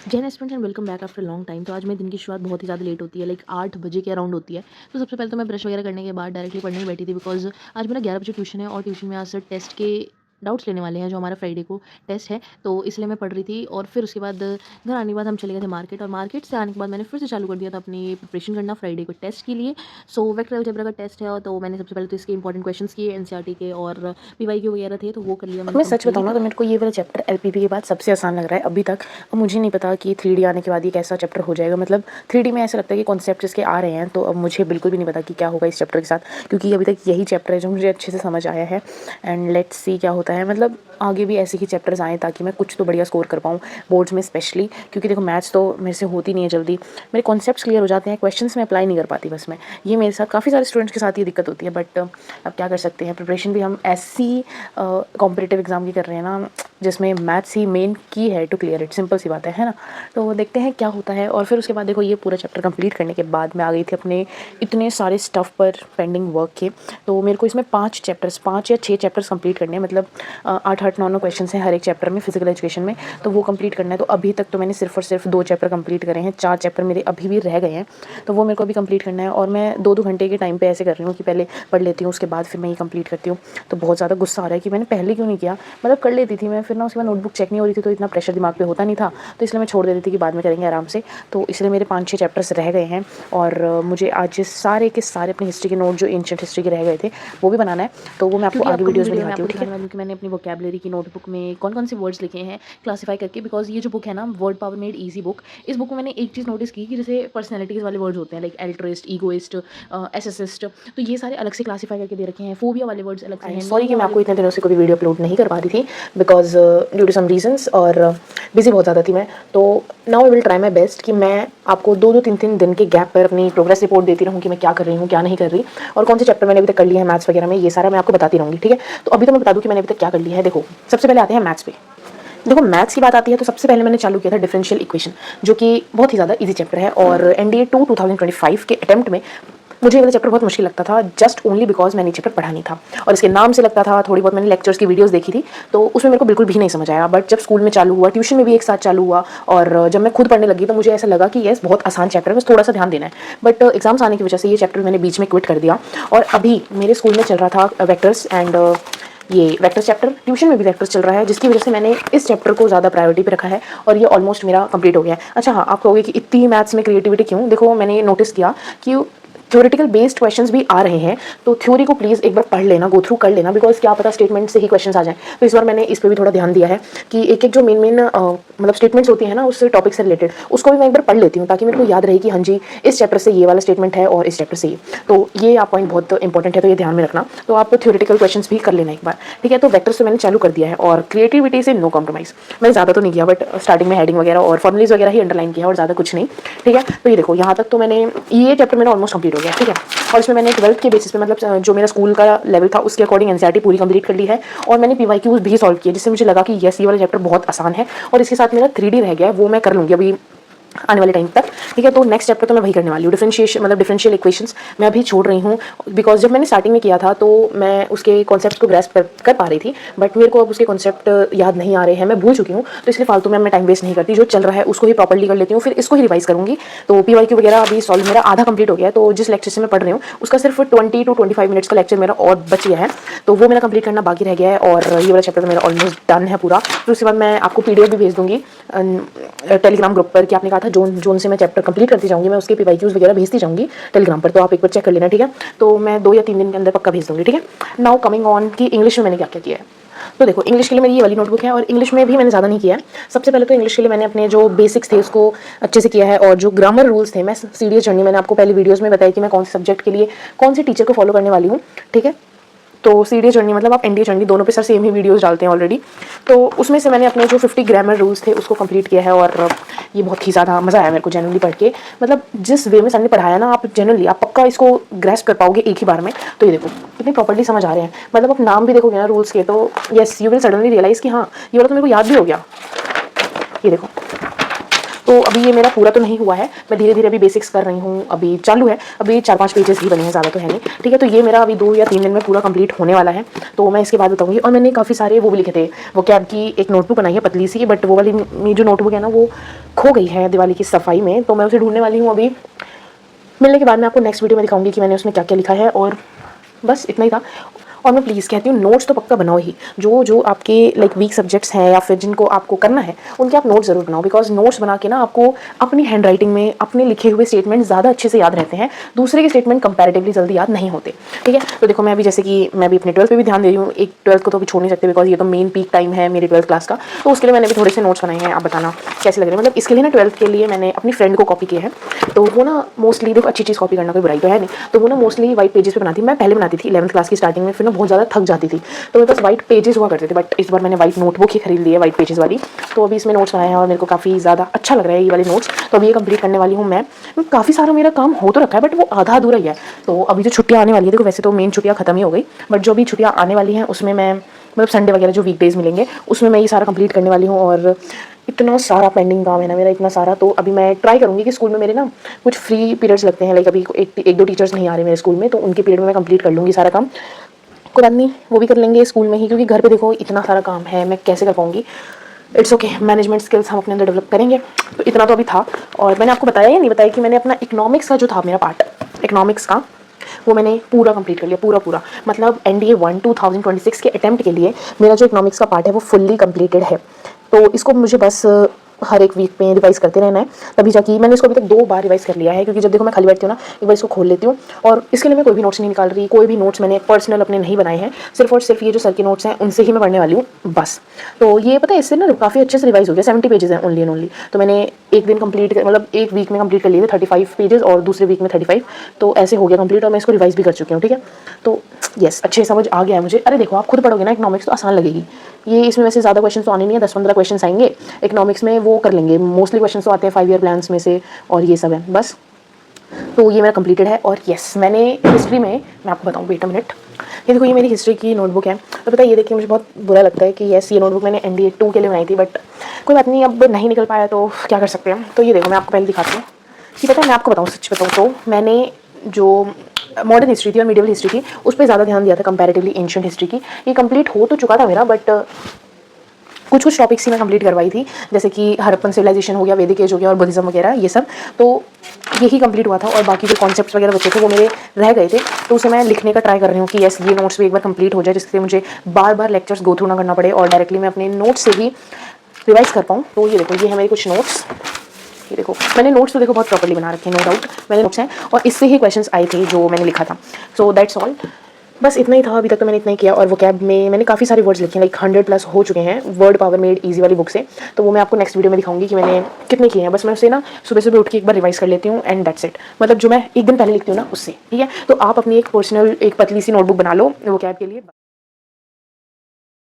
Jain students and welcome back after long time. तो आज मेरे दिन की शुरुआत बहुत ही ज़्यादा लेट होती है, लाइक 8 बजे के अराउंड होती है। तो सबसे पहले तो मैं ब्रश वगैरह करने के बाद डायरेक्टली पढ़ने ही बैठी थी, बिकॉज आज मेरा 11 बजे ट्यूशन है और ट्यूशन में आज सर टेस्ट के डाउट्स लेने वाले हैं, जो हमारा फ्राइडे को टेस्ट है। तो इसलिए मैं पढ़ रही थी और फिर उसके बाद घर आने के बाद हम चले गए थे मार्केट, और मार्केट से आने के बाद मैंने फिर से चालू कर दिया था अपनी प्रिपरेशन करना फ्राइडे को टेस्ट के लिए। सो वेक्टर अलजेब्रा का टेस्ट है, तो मैंने सबसे पहले तो इसके इंपॉर्टेंट क्वेश्चन किए, एनसीईआरटी के और पीवाईक्यू वगैरह थे, तो वो कर लिया और मैंने मैं सच बताऊँ कंप्लीट। ना तो मेरे को ये वाला चैप्टर एलपीपी के बाद सबसे आसान लग रहा है अभी तक। अब मुझे नहीं पता कि 3D आने के बाद ये कैसा चैप्टर हो जाएगा। मतलब 3D में ऐसा लगता है कि कॉन्सेप्ट इसके आ रहे हैं, तो अब मुझे बिल्कुल भी नहीं पता कि क्या होगा इस चैप्टर के साथ, क्योंकि अभी तक यही चैप्टर है जो मुझे अच्छे से समझ आया है। एंड लेट्स सी क्या होता है। मतलब आगे भी ऐसे ही चैप्टर्स आएँ ताकि मैं कुछ तो बढ़िया स्कोर कर पाऊँ बोर्ड्स में स्पेशली, क्योंकि देखो मैथ्स तो मेरे से होती नहीं है जल्दी। मेरे कॉन्सेप्ट्स क्लियर हो जाते हैं, क्वेश्चंस में अप्लाई नहीं कर पाती बस मैं। ये मेरे साथ काफ़ी सारे स्टूडेंट्स के साथ ये दिक्कत होती है, बट अब क्या कर सकते हैं। प्रिपरेशन भी हम ऐसी कॉम्पिटिटिव एग्ज़ाम की कर रहे हैं ना, जिसमें मैथ्स ही मेन की है टू क्लियर इट। सिंपल सी बात है ना। तो देखते हैं क्या होता है। और फिर उसके बाद देखो ये पूरा चैप्टर कंप्लीट करने के बाद मैं आ गई थी अपने इतने सारे स्टफ़ पर पेंडिंग वर्क के। तो मेरे को इसमें 5 या 6 चैप्टर्स कंप्लीट करने हैं। मतलब 8-8 9 क्वेश्चन हैं हर एक चैप्टर में फिजिकल एजुकेशन में, तो वो कंप्लीट करना है। तो अभी तक तो मैंने सिर्फ और सिर्फ 2 चैप्टर कंप्लीट करे हैं, 4 चैप्टर मेरे अभी भी रह गए हैं, तो वो मेरे को अभी कंप्लीट करना है। और मैं 2-2 घंटे के टाइम पे ऐसे कर रही हूँ कि पहले पढ़ लेती हूँ, उसके बाद फिर मैं ये कंप्लीट करती हूँ। तो बहुत ज़्यादा गुस्सा आ रहा है कि मैंने पहले क्यों नहीं किया। मतलब कर लेती थी मैं, फिर ना उसके बाद नोटबुक चेक नहीं हो रही थी, तो इतना प्रेशर दिमाग पे होता नहीं था, तो इसलिए मैं छोड़ देती थी कि बाद में करेंगे आराम से। तो इसलिए मेरे 5-6 चैप्टर्स रह गए हैं। और मुझे आज सारे के सारे अपनी हिस्ट्री के नोट जो एंशिएंट हिस्ट्री के रह गए थे वो भी बनाना है, तो वो मैं आपको क्योंकि आगे अपकमिंग वीडियोज़ में वीडियो में दिखाती आपको हूँ, ठीक दिखाने है। वाली हूँ कि मैंने अपनी वोकैबुलरी की नोटबुक में कौन कौन से वर्ड्स लिखे हैं क्लासीफाई करके, बिकॉज ये जो बुक है ना, word power made easy book, इस बुक में मैंने एक चीज़ नोटिस की कि जैसे पर्सनैलिटीज़ वाले वर्ड्स होते हैं, लाइक एल्ट्रिस्ट, ईगोइस्ट, एसेसिस्ट, तो ये सारे अलग से क्लासीफाई करके दे रखे हैं। फोबिया वाले वर्ड्स अलग से आई एम हैं, सॉरी कि मीनिया मैं वाले आपको इतने वर्ड्स। दिनों से कोई वीडियो अपलोड नहीं कर पा रही थी, because due to some reasons, और बिजी बहुत ज़्यादा थी मैं। तो now I will try my best कि मैं आपको 2-2 3-3 दिन के गैप पर अपनी प्रोग्रेस रिपोर्ट देती रहूँ कि मैं क्या कर रही हूँ क्या नहीं कर रही, और कौन से चैप्टर मैंने अभी तक कर लिया है मैथ्स वगैरह में, ये सारा मैं आपको बताती रहूँगी, ठीक है। तो अभी तो मैं बता दूँ कि मैंने अभी तक क्या कर लिया है। देखो सबसे पहले आते हैं मैथ्स पे। देखो मैथ्स की बात आती है तो सबसे पहले मैंने चालू किया था डिफरेंशियल इक्वेशन, जो कि बहुत ही ज़्यादा इजी चैप्टर है। और एनडीए 2025 के अटेम्प्ट में मुझे ये वाला चैप्टर बहुत मुश्किल लगता था, जस्ट ओनली बिकॉज मैंने चैप्टर पढ़ा नहीं था और इसके नाम से लगता था। थोड़ी बहुत मैंने लेक्चर्स की वीडियोस देखी थी, तो उसमें मेरे को बिल्कुल भी नहीं समझ आया। बट जब स्कूल में चालू हुआ, ट्यूशन में भी एक साथ चालू हुआ, और जब मैं खुद पढ़ने लगी तो मुझे ऐसा लगा कि यस बहुत आसान चैप्टर है, बस थोड़ा सा ध्यान देना है। बट एग्जाम्स आने की वजह से ये चैप्टर मैंने बीच में क्विट कर दिया। और अभी मेरे स्कूल में चल रहा था वेक्टर्स, एंड ये वेक्टर्स चैप्टर ट्यूशन में भी वेक्टर्स चल रहा है, जिसकी वजह से मैंने इस चैप्टर को ज़्यादा प्रायोरिटी पे रखा है, और ये ऑलमोस्ट मेरा कंप्लीट हो गया है। अच्छा हाँ, आप कहोगे कि इतनी मैथ्स में क्रिएटिविटी क्यों। देखो मैंने नोटिस किया कि थ्योरेटिकल बेस्ड क्वेश्चंस भी आ रहे हैं, तो थ्योरी को प्लीज़ एक बार पढ़ लेना, गो थ्रू कर लेना, बिकॉज क्या पता स्टेटमेंट से ही क्वेश्चंस आ जाएं। तो इस बार मैंने इस पर भी थोड़ा ध्यान दिया है कि एक एक जो मेन मेन मतलब स्टेटमेंट्स होती हैं ना उस टॉपिक से रिलेटेड, उसको भी मैं एक बार पढ़ लेती हूँ, ताकि मेरे को याद रहे कि हाँ जी इस चैप्टर से ये वाला स्टेटमेंट है और इस चैप्टर से ये। तो ये आप पॉइंट बहुत इंपॉर्टेंट है, तो ये ध्यान में रखना। तो आप थ्योरेटिकल क्वेश्चंस भी कर लेना एक बार, ठीक है। तो वेक्टर्स से मैंने चालू कर दिया है, और क्रिएटिविटी से नो कॉम्प्रोमाइज़। मैंने ज़्यादा तो नहीं किया, बट स्टार्टिंग में हेडिंग वगैरह और फॉर्मुलेज वगैरह ही अंडरलाइन किया, और ज़्यादा कुछ नहीं, ठीक है। तो ये देखो यहाँ तक तो मैंने ये चैप्टर मेरा ऑलमोस्ट कंप्लीट हो गया, ठीक है। और इसमें मैंने 12th के बेसिस पे, मतलब जो मेरा स्कूल का लेवल था उसके अकॉर्डिंग एनसीईआरटी पूरी कंप्लीट कर ली है, और मैंने पीवाईक्यूज भी सॉल्व किए, जिससे मुझे लगा कि यस ये वाला चैप्टर बहुत आसान है। और इसके साथ मेरा 3D रह गया है, वो मैं कर लूँगी अभी आने वाले टाइम तक, ठीक है। तो नेक्स्ट चैप्टर तो मैं वही करने वाली हूँ, डिफरेंशिएशन, मतलब डिफरेंशियल इक्वेशंस मैं अभी छोड़ रही हूँ, बिकॉज जब मैंने स्टार्टिंग में किया था तो मैं उसके कॉन्सेप्ट को ग्रेस्प कर पा रही थी, बट मेरे को अब उसके कॉन्सेप्ट याद नहीं आ रहे हैं, मैं भूल चुकी हूँ। तो इसलिए फालतू में मैं टाइम वेस्ट नहीं करती, जो चल रहा है उसको ही प्रॉपर्ली कर लेती हूँ, फिर इसको ही रिवाइज करूँगी। तो पीवाईक्यू वगैरह अभी सॉल्व मेरा आधा कंप्लीट हो गया है, तो जिस लेक्चर से मैं पढ़ रही हूँ उसका सिर्फ 20 to 25 मिनट्स का लेक्चर मेरा और बच गया है, तो वो मेरा कंप्लीट करना बाकी रह गया है। और ये वाला चैप्टर मेरा ऑलमोस्ट डन है पूरा। फिर उसके बाद मैं आपको पीडीएफ भी भेज दूँगी टेलीग्राम ग्रुप पर, कि आपने कहा था जोन जोन से मैं चैप्टर कंप्लीट करती जाऊँगी, मैं उसके पीवाईक्यूज वगैरह भेजती जाऊँगी टेलीग्राम पर, तो आप एक बार चेक कर लेना, ठीक है। तो मैं 2 या 3 दिन के अंदर पक्का भेज दूँगी, ठीक है। नाउ कमिंग ऑन कि इंग्लिश में मैंने क्या क्या किया है। तो देखो इंग्लिश के लिए मेरी ये वाली नोटबुक है, और इंग्लिश में भी मैंने ज़्यादा नहीं किया है। सबसे पहले तो इंग्लिश के लिए मैंने अपने जो बेसिक्स थे उसको अच्छे से किया है, और जो ग्रामर रूल्स थे मैं सीरियस जर्नी, मैंने आपको पहले वीडियोज़ में बताया कि मैं कौन से सब्जेक्ट के लिए कौन से टीचर को फॉलो करने वाली हूँ, ठीक है। तो सीरियस जर्नी मतलब आप एनडीए जर्नी दोनों पे सर सेम ही वीडियोस डालते हैं ऑलरेडी, तो उसमें से मैंने अपने जो 50 ग्रामर रूल्स थे उसको कंप्लीट किया है। और ये बहुत ही ज़्यादा मज़ा आया मेरे को जेनुअली पढ़ के, मतलब जिस वे में सर ने पढ़ाया ना, आप जेनुअली आप पक्का इसको ग्रेस्प कर पाओगे एक ही बार में। तो ये देखो कितनी प्रॉपर्ली समझ आ रहे हैं, मतलब आप नाम भी देखोगे ना रूल्स के, तो yes you will suddenly realise कि हाँ ये वाला तो मेरे को याद भी हो गया। ये देखो तो अभी ये मेरा पूरा तो नहीं हुआ है, मैं धीरे धीरे अभी बेसिक्स कर रही हूँ, अभी चालू है, अभी 4-5 पेजेस ही बने हैं, ज़्यादा तो है नहीं, ठीक है। तो ये मेरा अभी 2 या 3 दिन में पूरा कंप्लीट होने वाला है, तो मैं इसके बाद बताऊँगी। और मैंने काफ़ी सारे वो भी लिखे थे, वो कैब की एक नोटबुक बनाई है पतली सी, बट वो वाली मेरी जो नोटबुक है ना वो खो गई है दिवाली की सफाई में, तो मैं उसे ढूंढने वाली हूँ अभी। मिलने के बाद मैं आपको नेक्स्ट वीडियो में दिखाऊंगी कि मैंने उसमें क्या क्या लिखा है, और बस इतना ही था। और मैं प्लीज़ कहती हूँ नोट्स तो पक्का बनाओ ही, जो जो आपके लाइक वीक सब्जेक्ट्स हैं या फिर जिनको आपको करना है उनके आप नोट्स ज़रूर बनाओ, बिकॉज नोट्स बना के ना आपको अपनी हैंड राइटिंग में अपने लिखे हुए स्टेटमेंट ज़्यादा अच्छे से याद रहते हैं, दूसरे के स्टेटमेंट कंपैरेटिवली जल्दी याद नहीं होते, ठीक है। तो देखो मैं अभी जैसे कि मैं भी अपने 12th पे भी ध्यान दे रही हूँ, एक 12th को तो अभी छोड़ नहीं सकते, बिकॉज ये तो मेन पीक टाइम है मेरी 12th क्लास का, तो उसके लिए मैंने भी थोड़े से नोट्स बनाए हैं। आप बताना कैसे लग रहे हैं, मतलब इसके लिए ना 12th के लिए मैंने अपनी फ्रेंड को कॉपी किया है, तो वो ना मोस्टली, देखो अच्छी चीज़ कॉपी करना कोई बुराई तो है नहीं, तो वो ना मोस्टली वाइट पेजेस पे बनाती, मैं पहले बनाती थी 11th क्लास की स्टार्टिंग में, फिर मैं बहुत ज़्यादा थक जाती थी, तो मेरे पास वाइट पेजेस हुआ करते थे, बट इस बार मैंने वाइट नोटबुक ही खरीद ली है, वाइट पेजेस वाली, तो अभी इसमें नोट्स बनाए हैं और मेरे को काफ़ी ज़्यादा अच्छा लग रहा है ये वाले नोट्स। तो अभी ये कंप्लीट करने वाली हूँ मैं, काफ़ी सारा मेरा काम हो तो रखा है बट वो आधा अधूरा ही है। तो अभी जो छुट्टियाँ आने वाली है, देखो वैसे तो मेन छुट्टियाँ खत्म ही हो गई, बट जो भी छुट्टियाँ आने वाली हैं उसमें मैं मतलब संडे वगैरह जो वीकडेज मिलेंगे उसमें मैं ये सारा कंप्लीट करने वाली हूँ। और इतना सारा पेंडिंग काम है ना मेरा, इतना सारा, तो अभी मैं ट्राई करूँगी कि स्कूल में मेरे ना कुछ फ्री पीरियड्स लगते हैं, लाइक अभी एक दो टीचर्स नहीं आ रहे मेरे स्कूल में, तो उनके पीरियड में मैं कंप्लीट कर लूँगी सारा काम। कोई बात नहीं, वो भी कर लेंगे स्कूल में ही, क्योंकि घर पे देखो इतना सारा काम है, मैं कैसे कर पाऊँगी। इट्स ओके, मैनेजमेंट स्किल्स हम अपने अंदर डेवलप करेंगे। तो इतना तो अभी था। और मैंने आपको बताया या नहीं बताया कि मैंने अपना इकोनॉमिक्स का जो था मेरा पार्ट इकोनॉमिक्स का, वो मैंने पूरा कंप्लीट कर लिया, पूरा मतलब NDA 1 2026 के अटेम्प्ट के लिए मेरा जो इकोनॉमिक्स का पार्ट है वो फुल्ली कंप्लीटेड है। तो इसको मुझे बस हर एक वीक में रिवाइज करते रहना है, तभी जाके मैंने इसको अभी तक 2 बार रिवाइज कर लिया है, क्योंकि जब देखो मैं खाली बैठती हूँ ना एक बार इसको खोल लेती हूँ, और इसके लिए मैं कोई भी नोट्स नहीं निकाल रही, कोई भी नोट्स मैंने पर्सनल अपने नहीं बनाए हैं, सिर्फ और सिर्फ ये जो सर के नोट्स हैं उनसे ही मैं पढ़ने वाली हूँ बस। तो ये पता है इससे ना काफ़ी अच्छे से रिवाइज हो गया, 70 पेजेस हैं ओनली एंड ओनली, तो मैंने एक दिन कंप्लीट मतलब एक वीक में कंप्लीट कर लिए थे 35 पेजेस, और दूसरे वीक में 35, तो ऐसे हो गया कंप्लीट, और मैं इसको रिवाइज भी कर चुकी हूँ, ठीक है। तो येस, अच्छे समझ आ गया है मुझे। अरे देखो आप खुद पढ़ोगे ना इकोनॉमिक्स तो आसान लगेगी, ये इसमें वैसे ज़्यादा क्वेश्चन तो आने नहीं है, 10-15 क्वेश्चन आएंगे इकोनॉमिक्स में, वो कर लेंगे, मोस्टली क्वेश्चन तो आते हैं 5 ईयर प्लान्स में से, और ये सब है बस। तो ये मेरा कंप्लीटेड है। और येस, मैंने हिस्ट्री में, मैं आपको बताऊँ, वेट अ मिनट, ये देखो ये मेरी हिस्ट्री की नोटबुक है। तो पता है ये देखिए मुझे बहुत बुरा लगता है कि येस ये नोटबुक मैंने NDA 2 के लिए बनाई थी, बट कोई बात नहीं, अब नहीं निकल पाया तो क्या कर सकते हैं। तो ये देखो मैं आपको पहले दिखाती हूँ कि पता है, मैं आपको बताऊँ सच बताऊँ तो मैंने जो मॉडर्न हिस्ट्री थी और मिडिवल हिस्ट्री थी उस पर ज़्यादा ध्यान दिया था कंपैरेटिवली एंशिएंट हिस्ट्री की। ये कंप्लीट हो तो चुका था मेरा, बट कुछ टॉपिक्स ही मैं कंप्लीट करवाई थी, जैसे कि हड़प्पन सिविलाइजेशन हो गया, वैदिक एज हो गया, और बुद्धिज्म वगैरह ये सब, तो यही कंप्लीट हुआ था। और बाकी जो कॉन्सेप्ट्स वगैरह बचे थे वो मेरे रह गए थे, तो उसे मैं लिखने का ट्राई कर रही हूँ कि यस ये नोट्स भी एक बार कंप्लीट हो जाए, जिससे मुझे बार बार लेक्चर्स गो थ्रू ना करना पड़े और डायरेक्टली मैं अपने नोट्स से ही रिवाइज कर पाऊँ। तो ये देखो ये है मेरे कुछ नोट्स, ये देखो मैंने नोट्स तो देखो बहुत प्रॉपर्ली बना रखे हैं, नो डाउट मैंने नोट्स हैं, और इससे ही क्वेश्चंस आए थे जो मैंने लिखा था। सो दैट्स ऑल, बस इतना ही था अभी तक, तो मैंने इतना ही किया। और वो कैब में मैंने काफ़ी सारे वर्ड्स लिखे हैं, लाइक 100+ हो चुके हैं वर्ड पावर मेड ईजी वाली बुक से, तो वो मैं आपको नेक्स्ट वीडियो में दिखाऊंगी कि मैंने कितने किए हैं। बस मैं उसे ना सुबह सुबह उठ के एक बार रिवाइज कर लेती हूँ, एंड दैट्स इट, मतलब जो मैं एक दिन पहले लिखती हूँ ना उससे, ठीक है। तो आप अपनी एक पर्सनल एक पतली सी नोटबुक बना लो वो कैब के लिए।